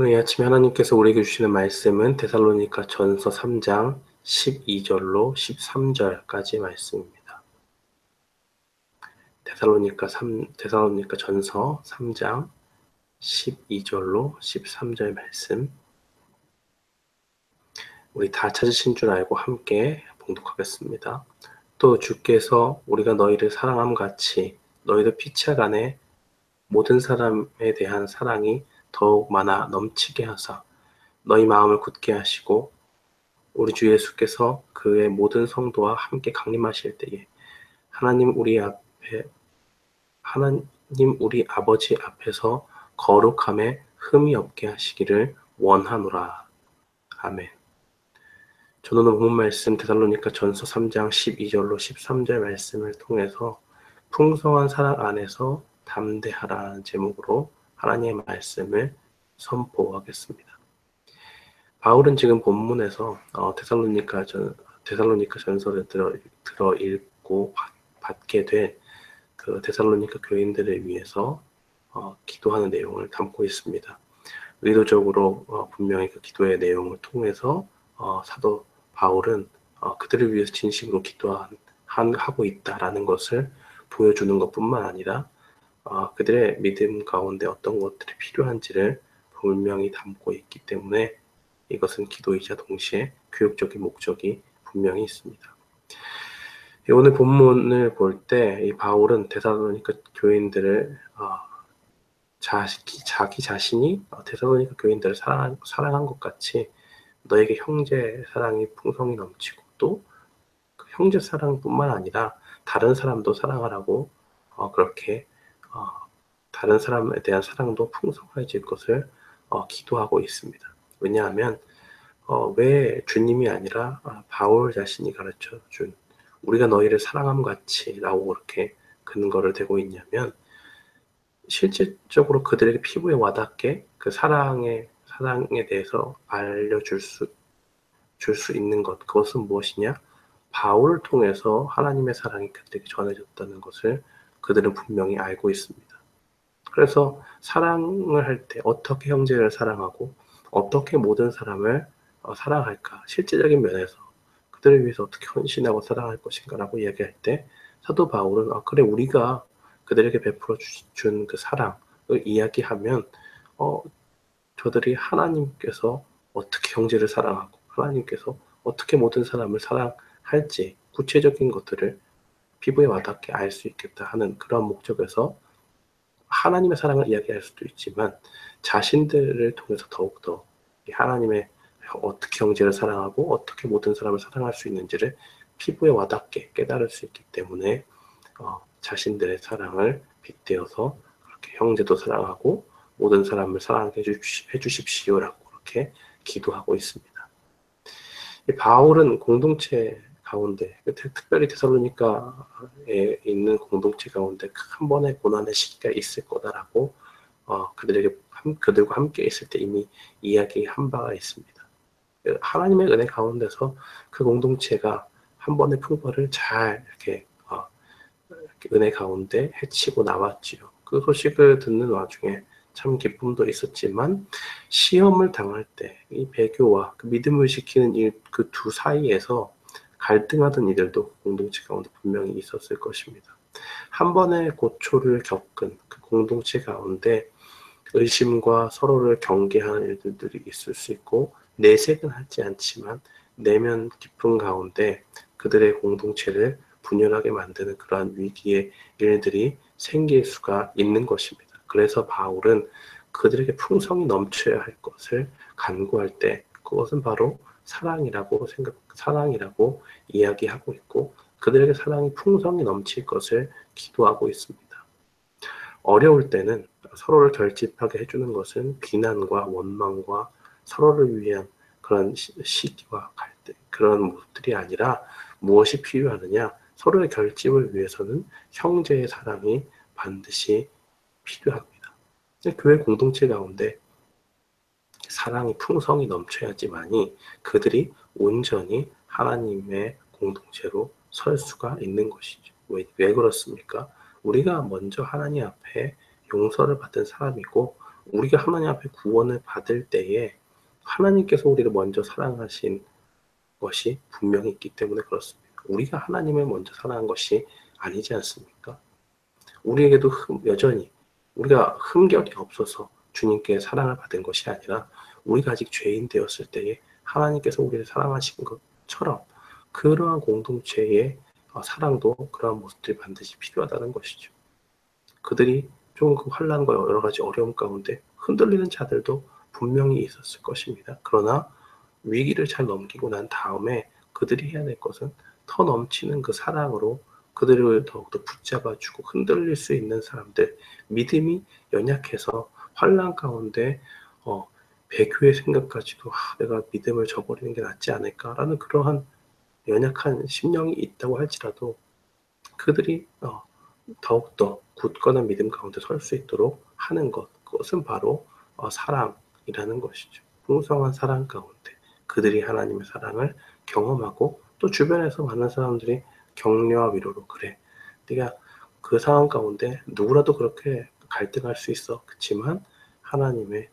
오늘 이 아침에 하나님께서 우리에게 주시는 말씀은 데살로니가 전서 3장 12절로 13절까지 말씀입니다. 데살로니가 전서 3장 12절로 13절 말씀. 우리 다 찾으신 줄 알고 함께 봉독하겠습니다. 또 주께서 우리가 너희를 사랑함 같이 너희도 피차간에 모든 사람에 대한 사랑이 더욱 많아 넘치게 하사 너희 마음을 굳게 하시고 우리 주 예수께서 그의 모든 성도와 함께 강림하실 때에 하나님 우리 아버지 앞에서 거룩함에 흠이 없게 하시기를 원하노라. 아멘. 저는 오늘 본 말씀 데살로니가 전서 3장 12절로 13절 말씀을 통해서 풍성한 사랑 안에서 담대하라는 제목으로 하나님의 말씀을 선포하겠습니다. 바울은 지금 본문에서 데살로니가 전서를 들어 읽고 받게 된 그 데살로니가 교인들을 위해서 기도하는 내용을 담고 있습니다. 의도적으로 분명히 그 기도의 내용을 통해서 사도 바울은 그들을 위해서 진심으로 기도하고 있다라는 것을 보여주는 것뿐만 아니라 그들의 믿음 가운데 어떤 것들이 필요한지를 분명히 담고 있기 때문에 이것은 기도이자 동시에 교육적인 목적이 분명히 있습니다. 오늘 본문을 볼 때 이 바울은 데살로니가 교인들을 자기 자신이 데살로니가 교인들을 사랑한 것 같이 너에게 형제 사랑이 풍성히 넘치고 또 그 형제 사랑뿐만 아니라 다른 사람도 사랑하라고 그렇게 다른 사람에 대한 사랑도 풍성해질 것을 기도하고 있습니다. 왜냐하면 왜 주님이 아니라 바울 자신이 가르쳐준 우리가 너희를 사랑함 같이 라고 그렇게 근거를 대고 있냐면 실질적으로 그들에게 피부에 와닿게 그 사랑에 대해서 줄 수 있는 것, 그것은 무엇이냐? 바울을 통해서 하나님의 사랑이 그들에게 전해졌다는 것을 그들은 분명히 알고 있습니다. 그래서 사랑을 할 때 어떻게 형제를 사랑하고 어떻게 모든 사람을 사랑할까? 실제적인 면에서 그들을 위해서 어떻게 헌신하고 사랑할 것인가라고 이야기할 때 사도 바울은 그래 우리가 그들에게 베풀어 준 그 사랑을 이야기하면 저들이 하나님께서 어떻게 형제를 사랑하고 하나님께서 어떻게 모든 사람을 사랑할지 구체적인 것들을 피부에 와닿게 알 수 있겠다 하는 그런 목적에서 하나님의 사랑을 이야기할 수도 있지만 자신들을 통해서 더욱더 하나님의 어떻게 형제를 사랑하고 어떻게 모든 사람을 사랑할 수 있는지를 피부에 와닿게 깨달을 수 있기 때문에 자신들의 사랑을 빗대어서 그렇게 형제도 사랑하고 모든 사람을 사랑해 주십시오라고 그렇게 기도하고 있습니다. 바울은 공동체 가운데 특별히 데살로니가에 있는 공동체 가운데 한 번의 고난의 시기가 있을 거다라고 그들과 함께 있을 때 이미 이야기한 바가 있습니다. 하나님의 은혜 가운데서 그 공동체가 한 번의 풍파를 잘 이렇게 은혜 가운데 헤치고 나왔지요. 그 소식을 듣는 와중에 참 기쁨도 있었지만 시험을 당할 때 이 배교와 그 믿음을 지키는 일 그 두 사이에서 갈등하던 이들도 공동체 가운데 분명히 있었을 것입니다. 한 번의 고초를 겪은 그 공동체 가운데 의심과 서로를 경계하는 일들이 있을 수 있고 내색은 하지 않지만 내면 깊은 가운데 그들의 공동체를 분열하게 만드는 그러한 위기의 일들이 생길 수가 있는 것입니다. 그래서 바울은 그들에게 풍성이 넘쳐야 할 것을 간구할 때 그것은 바로 사랑이라고 이야기하고 있고 그들에게 사랑이 풍성히 넘칠 것을 기도하고 있습니다. 어려울 때는 서로를 결집하게 해주는 것은 비난과 원망과 서로를 위한 그런 시기와 갈등 그런 모습들이 아니라 무엇이 필요하느냐 서로의 결집을 위해서는 형제의 사랑이 반드시 필요합니다. 교회 공동체 가운데 사랑이 풍성히 넘쳐야지만이 그들이 온전히 하나님의 공동체로 설 수가 있는 것이죠. 왜 그렇습니까? 우리가 먼저 하나님 앞에 용서를 받은 사람이고 우리가 하나님 앞에 구원을 받을 때에 하나님께서 우리를 먼저 사랑하신 것이 분명히 있기 때문에 그렇습니다. 우리가 하나님을 먼저 사랑한 것이 아니지 않습니까? 우리에게도 여전히 우리가 흠결이 없어서 주님께 사랑을 받은 것이 아니라 우리가 아직 죄인 되었을 때에 하나님께서 우리를 사랑하신 것처럼 그러한 공동체의 사랑도 그러한 모습들이 반드시 필요하다는 것이죠. 그들이 좀 그 환난과 여러 가지 어려움 가운데 흔들리는 자들도 분명히 있었을 것입니다. 그러나 위기를 잘 넘기고 난 다음에 그들이 해야 될 것은 더 넘치는 그 사랑으로 그들을 더욱더 붙잡아주고 흔들릴 수 있는 사람들, 믿음이 연약해서 환난 가운데 배교의 생각까지도 내가 믿음을 저버리는 게 낫지 않을까라는 그러한 연약한 심령이 있다고 할지라도 그들이 더욱더 굳건한 믿음 가운데 설 수 있도록 하는 것, 그것은 바로 사랑이라는 것이죠. 풍성한 사랑 가운데 그들이 하나님의 사랑을 경험하고 또 주변에서 많은 사람들이 격려와 위로로 그래, 네가 그 상황 가운데 누구라도 그렇게 갈등할 수 있어. 그렇지만 하나님의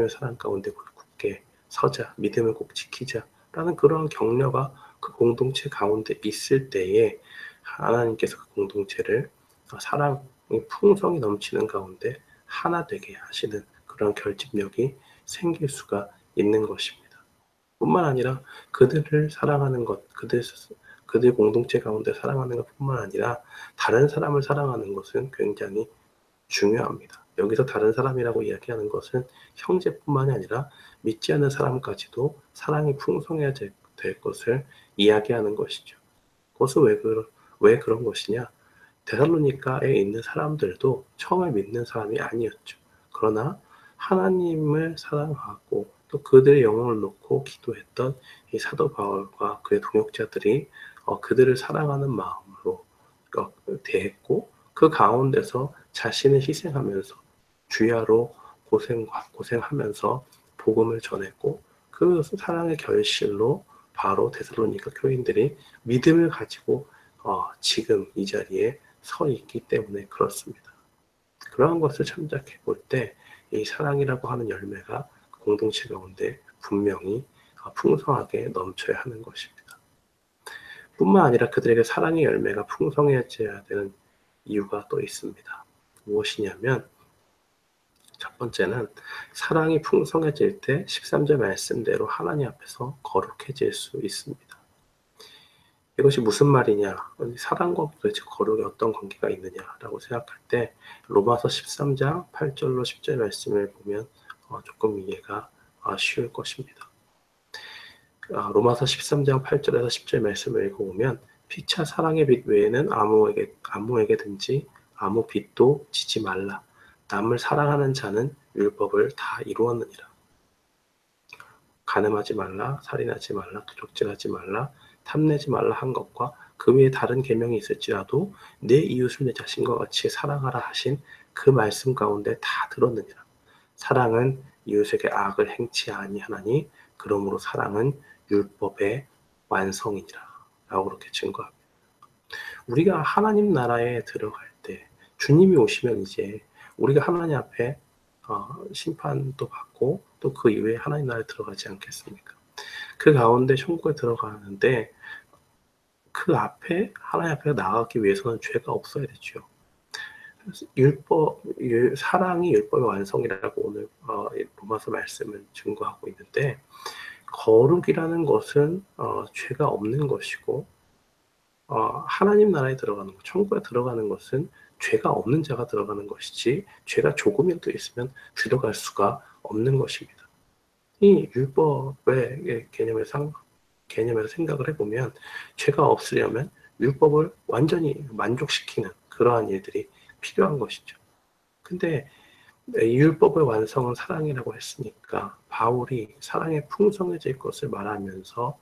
사랑 가운데 굳게 서자, 믿음을 꼭 지키자라는 그러한 격려가 그 공동체 가운데 있을 때에 하나님께서 그 공동체를 사랑의 풍성이 넘치는 가운데 하나 되게 하시는 그런 결집력이 생길 수가 있는 것입니다. 뿐만 아니라 그들을 사랑하는 것, 그들 공동체 가운데 사랑하는 것뿐만 아니라 다른 사람을 사랑하는 것은 굉장히 중요합니다. 여기서 다른 사람이라고 이야기하는 것은 형제뿐만이 아니라 믿지 않는 사람까지도 사랑이 풍성해야 될 것을 이야기하는 것이죠. 그것은 왜 그런 것이냐? 데살로니가에 있는 사람들도 처음에 믿는 사람이 아니었죠. 그러나 하나님을 사랑하고 또 그들의 영혼을 놓고 기도했던 이 사도 바울과 그의 동역자들이 그들을 사랑하는 마음으로 대했고 그 가운데서 자신을 희생하면서 주야로 고생하면서 복음을 전했고 그 사랑의 결실로 바로 데살로니가 교인들이 믿음을 가지고 지금 이 자리에 서 있기 때문에 그렇습니다. 그러한 것을 참작해 볼 때 이 사랑이라고 하는 열매가 공동체 가운데 분명히 풍성하게 넘쳐야 하는 것입니다. 뿐만 아니라 그들에게 사랑의 열매가 풍성해져야 되는 이유가 또 있습니다. 무엇이냐면 첫 번째는 사랑이 풍성해질 때 13절 말씀대로 하나님 앞에서 거룩해질 수 있습니다. 이것이 무슨 말이냐? 사랑과 도대체 거룩에 어떤 관계가 있느냐라고 생각할 때 로마서 13장 8절로 10절 말씀을 보면 조금 이해가 쉬울 것입니다. 로마서 13장 8절에서 10절 말씀을 읽어보면 피차 사랑의 빛 외에는 아무에게든지 아무 빛도 지지 말라. 남을 사랑하는 자는 율법을 다 이루었느니라. 간음하지 말라, 살인하지 말라, 도적질하지 말라, 탐내지 말라 한 것과 그 외에 다른 계명이 있을지라도 내 이웃을 내 자신과 같이 사랑하라 하신 그 말씀 가운데 다 들었느니라. 사랑은 이웃에게 악을 행치 아니하나니 그러므로 사랑은 율법의 완성이니라. 라고 그렇게 증거합니다. 우리가 하나님 나라에 들어갈 때 주님이 오시면 이제 우리가 하나님 앞에 심판도 받고 또 그 이후에 하나님 나라에 들어가지 않겠습니까? 그 가운데 천국에 들어가는데 그 앞에 하나님 앞에 나가기 위해서는 죄가 없어야 되죠. 사랑이 율법의 완성이라고 오늘 로마서 말씀은 증거하고 있는데 거룩이라는 것은 죄가 없는 것이고 하나님 나라에 들어가는 것, 천국에 들어가는 것은 죄가 없는 자가 들어가는 것이지 죄가 조금이라도 있으면 들어갈 수가 없는 것입니다. 이 율법의 개념에서 생각을 해보면 죄가 없으려면 율법을 완전히 만족시키는 그러한 일들이 필요한 것이죠. 근데 이 율법의 완성은 사랑이라고 했으니까 바울이 사랑의 풍성해질 것을 말하면서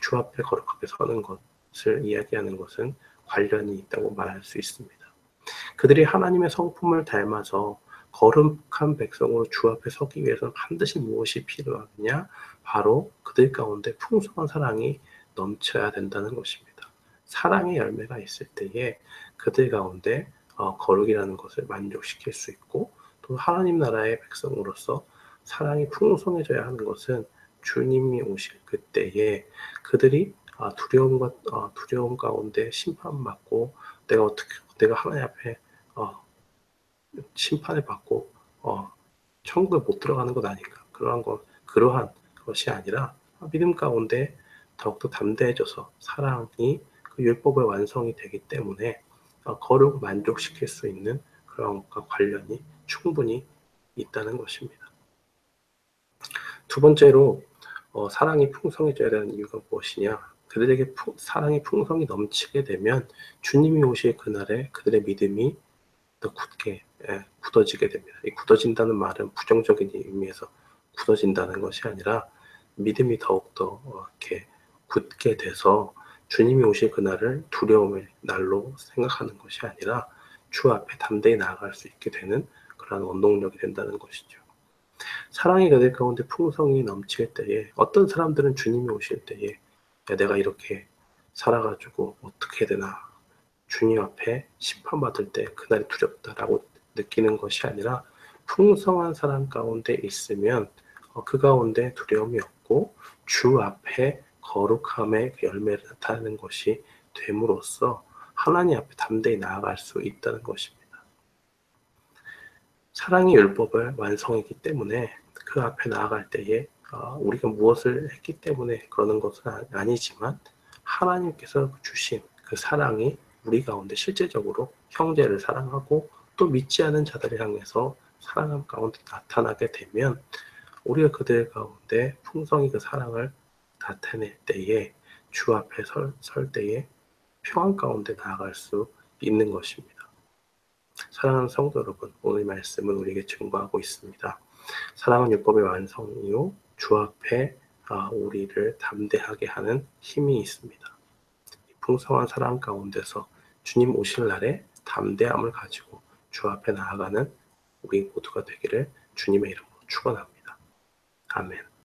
주 앞에 거룩하게 서는 것을 이야기하는 것은 관련이 있다고 말할 수 있습니다. 그들이 하나님의 성품을 닮아서 거룩한 백성으로 주 앞에 서기 위해서는 반드시 무엇이 필요하느냐? 바로 그들 가운데 풍성한 사랑이 넘쳐야 된다는 것입니다. 사랑의 열매가 있을 때에 그들 가운데 거룩이라는 것을 만족시킬 수 있고 또 하나님 나라의 백성으로서 사랑이 풍성해져야 하는 것은 주님이 오실 그때에 그들이 두려움 가운데 심판받고 내가 하나님 앞에 심판을 받고 천국에 못 들어가는 것 아닌가, 그러한 것이 아니라 믿음 가운데 더욱더 담대해져서 사랑이 그 율법의 완성이 되기 때문에 거룩을 만족시킬 수 있는 그런 것과 관련이 충분히 있다는 것입니다. 두 번째로 사랑이 풍성해져야 되는 이유가 무엇이냐? 그들에게 사랑이 풍성히 넘치게 되면 주님이 오실 그날에 그들의 믿음이 더 굳게 굳어지게 됩니다. 이 굳어진다는 말은 부정적인 의미에서 굳어진다는 것이 아니라 믿음이 더욱더 이렇게 굳게 돼서 주님이 오실 그날을 두려움의 날로 생각하는 것이 아니라 주 앞에 담대히 나아갈 수 있게 되는 그러한 원동력이 된다는 것이죠. 사랑이 그들 가운데 풍성히 넘칠 때에 어떤 사람들은 주님이 오실 때에 야, 내가 이렇게 살아가지고 어떻게 해야 되나, 주님 앞에 심판받을 때 그날이 두렵다라고 느끼는 것이 아니라 풍성한 사랑 가운데 있으면 그 가운데 두려움이 없고 주 앞에 거룩함의 열매를 나타내는 것이 됨으로써 하나님 앞에 담대히 나아갈 수 있다는 것입니다. 사랑이 율법을 완성했기 때문에 그 앞에 나아갈 때에 우리가 무엇을 했기 때문에 그러는 것은 아니지만 하나님께서 주신 그 사랑이 우리 가운데 실제적으로 형제를 사랑하고 또 믿지 않은 자들을 향해서 사랑함 가운데 나타나게 되면 우리가 그들 가운데 풍성히 그 사랑을 나타낼 때에 주 앞에 설 때에 평안 가운데 나아갈 수 있는 것입니다. 사랑하는 성도 여러분, 오늘 말씀은 우리에게 증거하고 있습니다. 사랑은 율법의 완성이요 주 앞에 우리를 담대하게 하는 힘이 있습니다. 풍성한 사랑 가운데서 주님 오실 날에 담대함을 가지고 주 앞에 나아가는 우리 모두가 되기를 주님의 이름으로 축원합니다. 아멘.